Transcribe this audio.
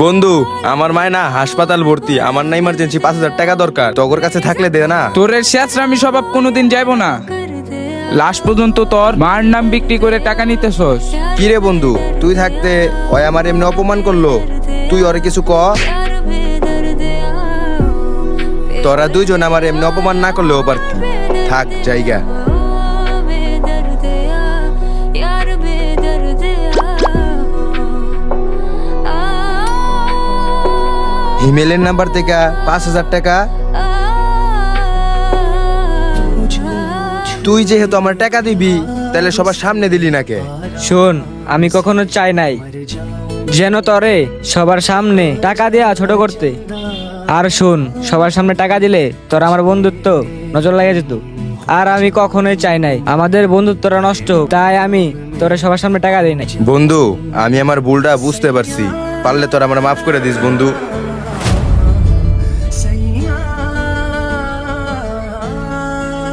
বন্ধু, আমার মায় না হাসপাতাল ভর্তি, আমার না ইমার্জেন্সি 5,000 টাকা দরকার, তোর কাছে থাকলে দে না। তোর শেষরামি স্বভাব কোনোদিন যাইবো না। লাস্ট পর্যন্ত তোর মার নাম বিক্রি করে টাকা নিতেছস। কি রে বন্ধু, তুই থাকতে ওই আমার এমনি অপমান করলো, তুই ওরে কিছু ক। তোরা দুইজন আমার এমনি অপমান না করলেও পারতি। থাক জায়গা। হিমেলের নাম্বার থেকে 5,000 টাকা। তুই যেহেতু আমার টাকা দিবি, তাহলে সবার সামনে দিলি না কে? শোন, আমি কখনো চাই নাই যেন তরে সবার সামনে টাকা দেয়া ছোট করতে। আর শোন, সবার সামনে টাকা দিলে তোর আমার বন্ধুত্ব নজর লাগে যেত। আর আমি কখনোই চাই নাই আমাদের বন্ধুত্বটা নষ্ট হোক, তাই আমি তোরে সবার সামনে টাকা দিই নাই। বন্ধু, আমি আমার ভুলটা বুঝতে পারছি, পারলে তোর আমার মাফ করে দিস বন্ধু।